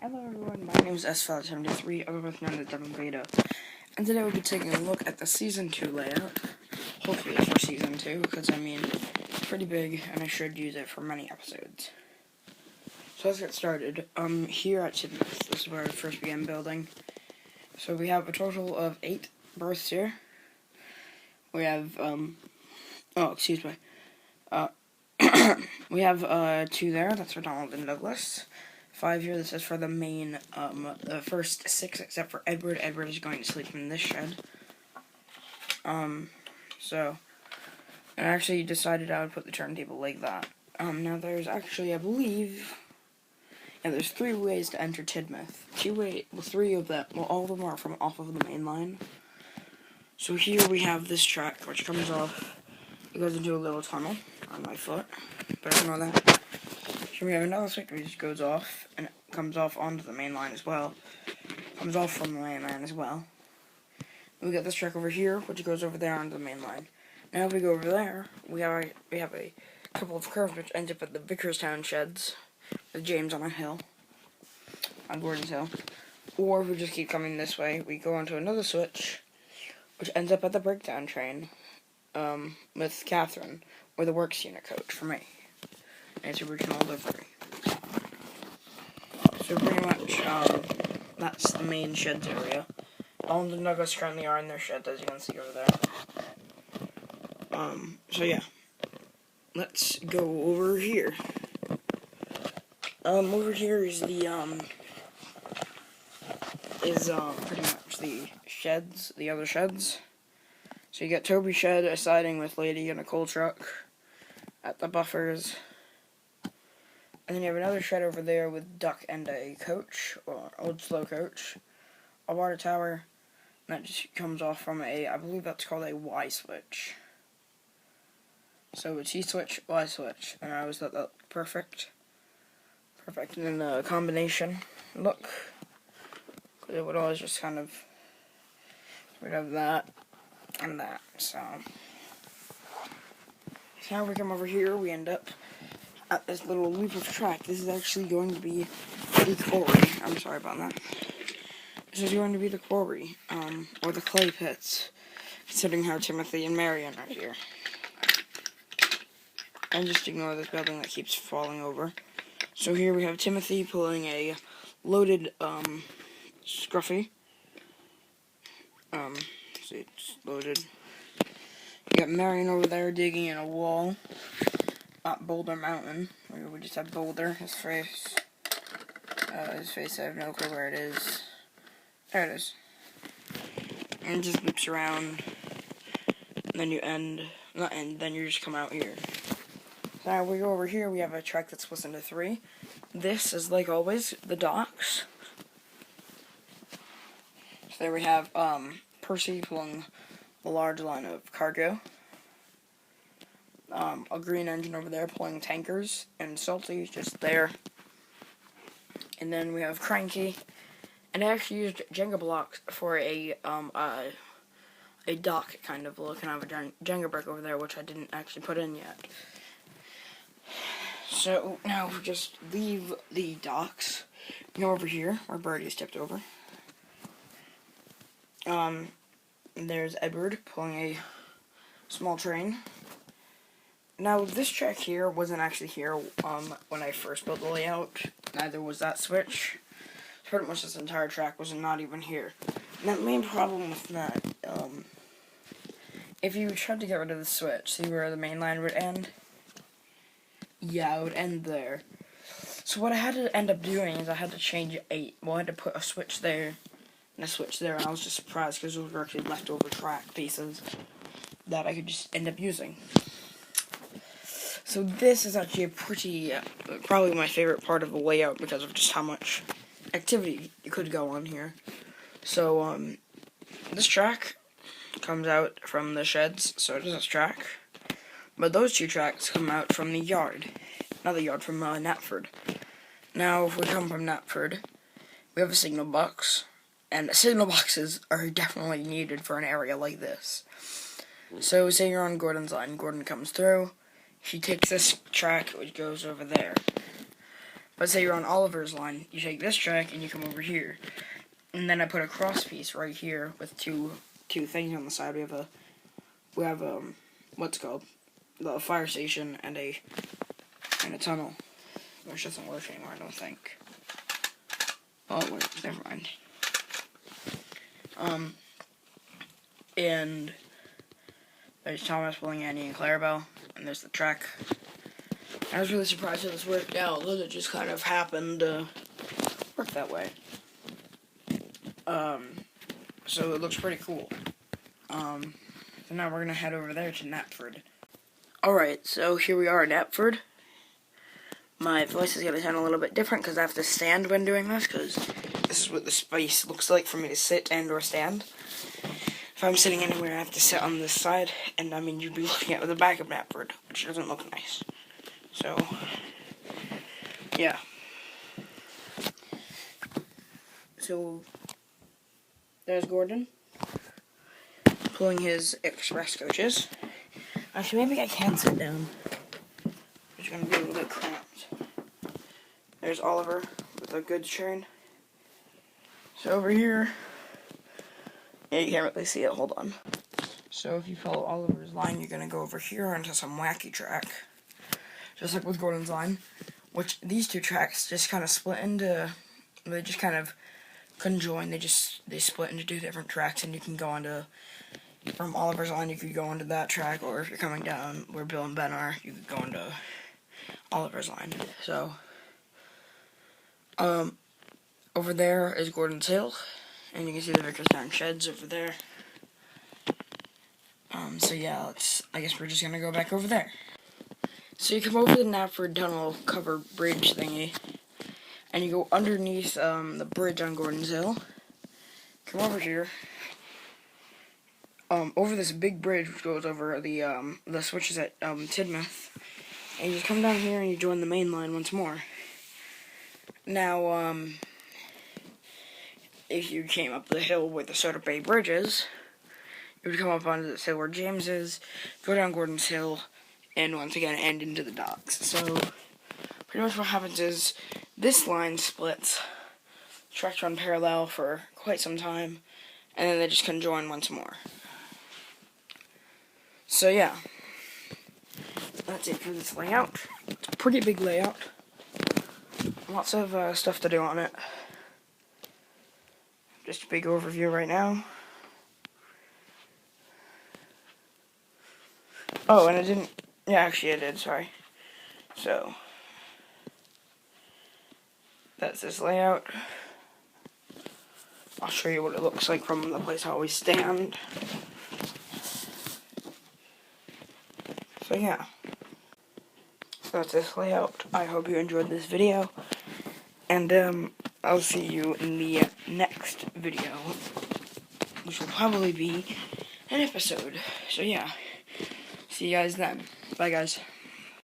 Hello everyone, my name is S73, otherwise known as Devin Beta, and today we'll be taking a look at the Season 2 layout, hopefully for Season 2, because it's pretty big, and I should use it for many episodes. So let's get started. Here at Tidmouth, this is where I first began building. So we have a total of 8 berths here. We have, we have 2 there, that's for Donald and Douglas. 5 here, this is for the main, the first 6 except for Edward. Edward is going to sleep in this shed. So, I actually decided I would put the turntable like that. Now there's actually, I believe, there's 3 ways to enter Tidmouth. 3 of them, well, all of them are from off of the main line. So here we have this track, which comes off, it goes into a little tunnel on my foot, but ignore that. Here we have another switch which goes off, and it comes off onto the main line as well. Comes off from the main line as well. We got this track over here, which goes over there onto the main line. Now if we go over there, we have a couple of curves which end up at the Vickerstown sheds, with James on a hill, on Gordon's Hill. Or if we just keep coming this way, we go onto another switch, which ends up at the breakdown train, with Catherine, or the works unit coach for me. Its original livery. So pretty much, that's the main sheds area. Donald and Douglas currently are in their sheds, as you can see over there. So yeah. Let's go over here. Over here is the, pretty much the sheds, the other sheds. So you got Toby's shed, a siding with Lady and a coal truck at the buffers. And then you have another shed over there with Duck and a coach, or old slow coach, a water tower, and that just comes off from I believe that's called a Y switch. So it's E switch, Y switch, and I always thought that looked perfect. Perfect, and then the combination look, because it would always just kind of, we'd have that and that, so now we come over here, we end up at this little loop of track. This is actually going to be the quarry. I'm sorry about that. This is going to be the quarry, or the clay pits, considering how Timothy and Marion are here. And just ignore this building that keeps falling over. So here we have Timothy pulling a loaded, scruffy. See, it's loaded. You got Marion over there digging in a wall. Boulder Mountain, where we just have Boulder, his face, I have no clue where it is. There it is. And it just loops around, and then you then you just come out here. So now we go over here, we have a track that's split into 3. This is, like always, the docks. So there we have, Percy pulling a large line of cargo. A green engine over there pulling tankers, and Salty's just there. And then we have Cranky, and I actually used Jenga blocks for a dock kind of look, and I have a Jenga brick over there, which I didn't actually put in yet. So now we just leave the docks, go over here, where Birdie stepped over. There's Edward pulling a small train. Now, this track here wasn't actually here when I first built the layout. Neither was that switch. Pretty much this entire track was not even here. And that main problem with that, if you tried to get rid of the switch, see where the main line would end? Yeah, it would end there. So what I had to end up doing is I had to change I had to put a switch there and a switch there, and I was just surprised because those were actually leftover track pieces that I could just end up using. So this is actually a pretty, probably my favorite part of the layout because of just how much activity you could go on here. So, this track comes out from the sheds, so does this track. But those 2 tracks come out from the yard. Another yard from, Knapford. Now, if we come from Knapford, we have a signal box. And signal boxes are definitely needed for an area like this. So, say you're on Gordon's line, Gordon comes through. She takes this track, which goes over there. let's say you're on Oliver's line, you take this track and you come over here. And then I put a cross piece right here with two things on the side. We have what's it called? The fire station and a tunnel. Which doesn't work anymore, I don't think. Oh wait, never mind. And there's Thomas, Willing, Annie, and Clarabelle, and there's the track. I was really surprised how this worked out, because it just kind of happened to work that way. So it looks pretty cool. So now we're gonna head over there to Knapford. Alright, so here we are at Knapford. My voice is gonna sound a little bit different because I have to stand when doing this, because this is what the space looks like for me to sit and or stand. If I'm sitting anywhere, I have to sit on this side, and I mean, you'd be looking at the back of Knapford, which doesn't look nice. So, yeah. So, there's Gordon, pulling his express coaches. Actually, maybe I can sit down. It's going to be a little bit cramped. There's Oliver with a goods train. So over here, yeah, you can't really see it, hold on. So if you follow Oliver's line, you're going to go over here onto some wacky track. Just like with Gordon's line, which these two tracks just kind of split into, they just kind of conjoin, they split into two different tracks, and you can go onto, from Oliver's line, you could go onto that track, or if you're coming down where Bill and Ben are, you could go onto Oliver's line. So, over there is Gordon's Hill, and you can see the Vickerstown sheds over there. So yeah, I guess we're just gonna go back over there. So you come over the Knapford Tunnel covered bridge thingy, and you go underneath the bridge on Gordon's Hill. Come over here. Over this big bridge which goes over the switches at Tidmouth, and you just come down here and you join the main line once more. Now, if you came up the hill where the Soda Bay Bridge is, you would come up onto this hill where James is, go down Gordon's Hill, and once again end into the docks. So, pretty much what happens is, this line splits, tracks run parallel for quite some time, and then they just conjoin once more. So yeah, that's it for this layout. It's a pretty big layout. Lots of stuff to do on it. Just a big overview right now. Oh, and I didn't, yeah, actually I did, sorry. So, that's this layout. I'll show you what it looks like from the place I always stand. So yeah, so that's this layout. I hope you enjoyed this video, and I'll see you in the next video, which will probably be an episode. So yeah, see you guys then. Bye guys.